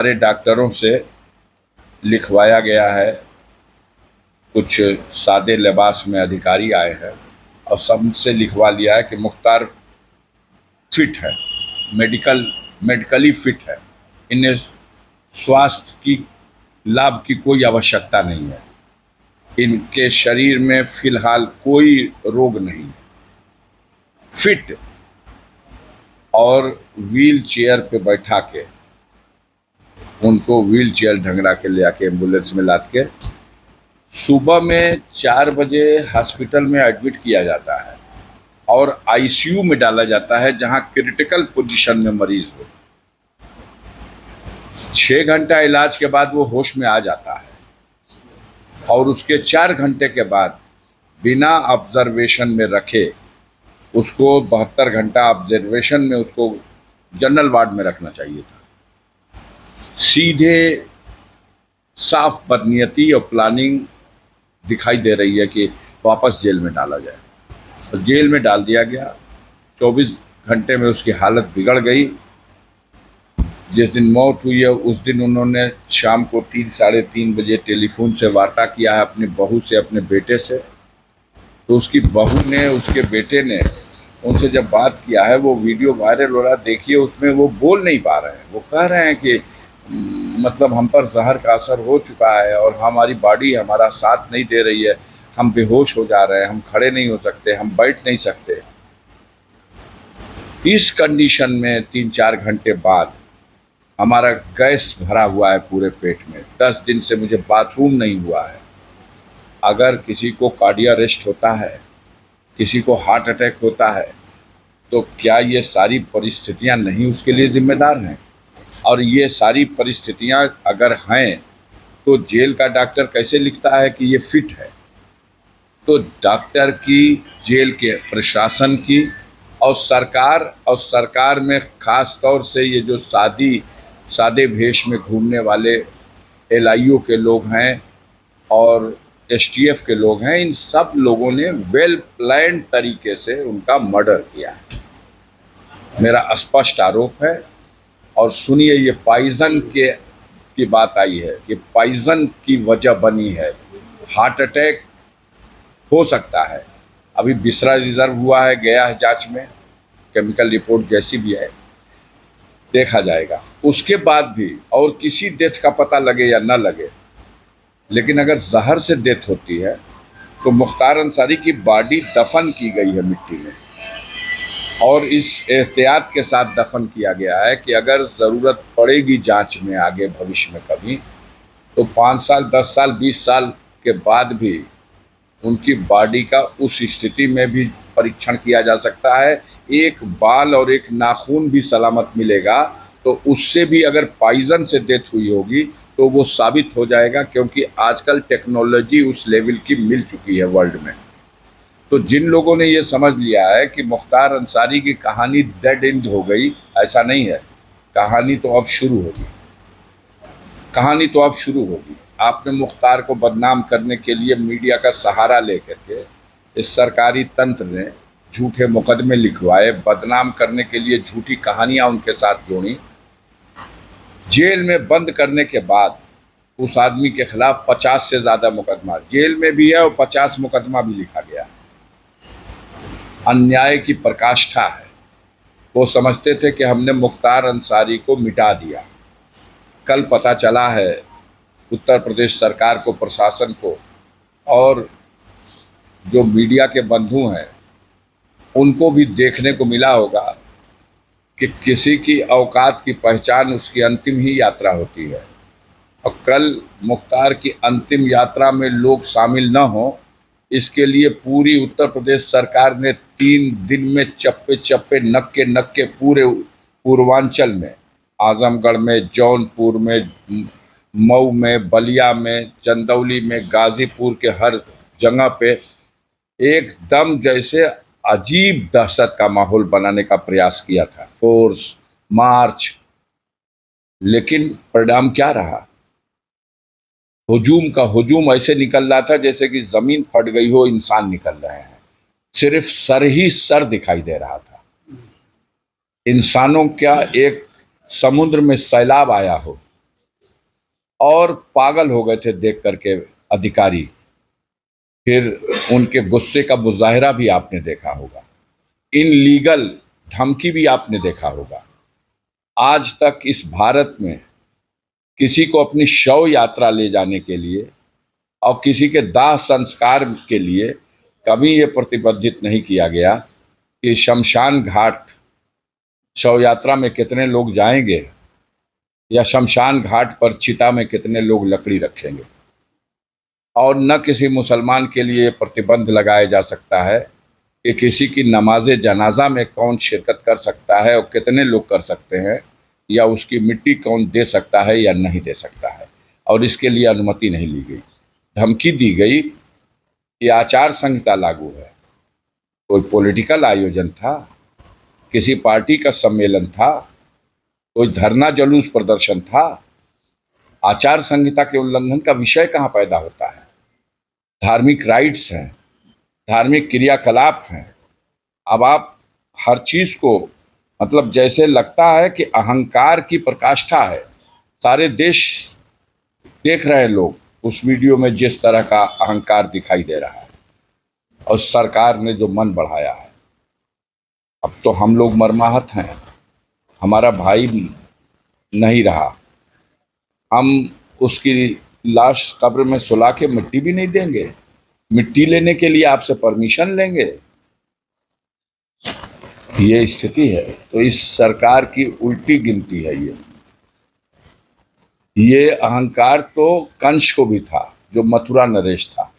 सारे डॉक्टरों से लिखवाया गया है। कुछ सादे लिबास में अधिकारी आए हैं और सबसे लिखवा लिया है कि मुख्तार फिट है, मेडिकली फिट है, इन्हें स्वास्थ्य की लाभ की कोई आवश्यकता नहीं है, इनके शरीर में फिलहाल कोई रोग नहीं है, फिट। और व्हील चेयर पे बैठा के उनको व्हील चेयर ढंगरा के ले आके एम्बुलेंस में लाद के सुबह में 4 बजे हॉस्पिटल में एडमिट किया जाता है और आईसीयू में डाला जाता है जहां क्रिटिकल पोजीशन में मरीज हो। 6 घंटा इलाज के बाद वो होश में आ जाता है और उसके 4 घंटे के बाद बिना ऑब्जर्वेशन में रखे उसको 72 घंटा ऑब्जर्वेशन में उसको जनरल वार्ड में रखना चाहिए था। सीधे साफ बदनीयती और प्लानिंग दिखाई दे रही है कि वापस जेल में डाला जाए। तो जेल में डाल दिया गया। 24 घंटे में उसकी हालत बिगड़ गई। जिस दिन मौत हुई है उस दिन उन्होंने शाम को 3-3:30 बजे टेलीफोन से वार्ता किया है अपनी बहू से, अपने बेटे से। तो उसकी बहू ने, उसके बेटे ने उनसे जब बात किया है, वो वीडियो वायरल हो रहा, देखिए उसमें वो बोल नहीं पा रहे हैं। वो कह रहे हैं कि मतलब हम पर जहर का असर हो चुका है और हमारी बॉडी हमारा साथ नहीं दे रही है, हम बेहोश हो जा रहे हैं, हम खड़े नहीं हो सकते, हम बैठ नहीं सकते। इस कंडीशन में 3-4 घंटे बाद हमारा गैस भरा हुआ है पूरे पेट में, 10 दिन से मुझे बाथरूम नहीं हुआ है। अगर किसी को कार्डियक अरेस्ट होता है, किसी को हार्ट अटैक होता है, तो क्या ये सारी परिस्थितियां नहीं उसके लिए जिम्मेदार हैं? और ये सारी परिस्थितियां अगर हैं तो जेल का डॉक्टर कैसे लिखता है कि ये फिट है? तो डॉक्टर की, जेल के प्रशासन की और सरकार में खास तौर से ये जो सादे भेष में घूमने वाले एलआईओ के लोग हैं और एसटीएफ के लोग हैं, इन सब लोगों ने वेल प्लान्ड तरीके से उनका मर्डर किया है। मेरा स्पष्ट आरोप है। और सुनिए, ये पॉइजन की बात आई है कि पॉइजन की वजह बनी है। हार्ट अटैक हो सकता है, अभी बिसरा रिजर्व हुआ है, गया है जांच में, केमिकल रिपोर्ट जैसी भी है देखा जाएगा। उसके बाद भी और किसी डेथ का पता लगे या ना लगे, लेकिन अगर जहर से डेथ होती है तो मुख्तार अंसारी की बॉडी दफन की गई है मिट्टी में और इस एहतियात के साथ दफन किया गया है कि अगर ज़रूरत पड़ेगी जांच में आगे भविष्य में कभी, तो 5 साल, 10 साल, 20 साल के बाद भी उनकी बॉडी का उस स्थिति में भी परीक्षण किया जा सकता है। एक बाल और एक नाखून भी सलामत मिलेगा तो उससे भी अगर पॉइजन से डेथ हुई होगी तो वो साबित हो जाएगा, क्योंकि आजकल टेक्नोलॉजी उस लेवल की मिल चुकी है वर्ल्ड में। तो जिन लोगों ने ये समझ लिया है कि मुख्तार अंसारी की कहानी डेड एंड हो गई, ऐसा नहीं है। कहानी तो अब शुरू होगी, कहानी तो अब शुरू होगी। आपने मुख्तार को बदनाम करने के लिए मीडिया का सहारा लेकर के इस सरकारी तंत्र ने झूठे मुकदमे लिखवाए, बदनाम करने के लिए झूठी कहानियां उनके साथ जोड़ी। जेल में बंद करने के बाद उस आदमी के खिलाफ 50 से ज़्यादा मुकदमा जेल में भी है और 50 मुकदमा भी लिखा गया। अन्याय की पराकाष्ठा है। वो समझते थे कि हमने मुख्तार अंसारी को मिटा दिया। कल पता चला है उत्तर प्रदेश सरकार को, प्रशासन को और जो मीडिया के बंधु हैं उनको भी देखने को मिला होगा कि किसी की औकात की पहचान उसकी अंतिम ही यात्रा होती है। और कल मुख्तार की अंतिम यात्रा में लोग शामिल न हो, इसके लिए पूरी उत्तर प्रदेश सरकार ने 3 दिन में चप्पे चप्पे, नक्के नक्के पूरे पूर्वांचल में, आजमगढ़ में, जौनपुर में, मऊ में, बलिया में, चंदौली में, गाजीपुर के हर जगह पे एकदम जैसे अजीब दहशत का माहौल बनाने का प्रयास किया था, फोर्स मार्च। लेकिन परिणाम क्या रहा? हुजूम का हुजूम ऐसे निकल रहा था जैसे कि जमीन फट गई हो, इंसान निकल रहे हैं। सिर्फ सर ही सर दिखाई दे रहा था। इंसानों क्या, एक समुद्र में सैलाब आया हो, और पागल हो गए थे देख करके अधिकारी। फिर उनके गुस्से का मुजाहिरा भी आपने देखा होगा, इनलीगल धमकी भी आपने देखा होगा। आज तक इस भारत में किसी को अपनी शव यात्रा ले जाने के लिए और किसी के दाह संस्कार के लिए कभी ये प्रतिबंधित नहीं किया गया कि शमशान घाट शव यात्रा में कितने लोग जाएंगे या शमशान घाट पर चिता में कितने लोग लकड़ी रखेंगे। और न किसी मुसलमान के लिए प्रतिबंध लगाया जा सकता है कि किसी की नमाज जनाजा में कौन शिरकत कर सकता है और कितने लोग कर सकते हैं, या उसकी मिट्टी कौन दे सकता है या नहीं दे सकता है, और इसके लिए अनुमति नहीं ली गई। धमकी दी गई कि आचार संहिता लागू है। कोई पॉलिटिकल आयोजन था, किसी पार्टी का सम्मेलन था, कोई धरना जुलूस प्रदर्शन था, आचार संहिता के उल्लंघन का विषय कहाँ पैदा होता है। धार्मिक राइट्स हैं, धार्मिक क्रियाकलाप हैं। अब आप हर चीज को मतलब जैसे लगता है कि अहंकार की प्रकाष्ठा है। सारे देश देख रहे हैं लोग उस वीडियो में जिस तरह का अहंकार दिखाई दे रहा है, और सरकार ने जो मन बढ़ाया है। अब तो हम लोग मर्माहत हैं, हमारा भाई नहीं रहा, हम उसकी लाश कब्र में सुला के मिट्टी भी नहीं देंगे, मिट्टी लेने के लिए आपसे परमिशन लेंगे। ये स्थिति है। तो इस सरकार की उल्टी गिनती है ये अहंकार तो कंस को भी था जो मथुरा नरेश था।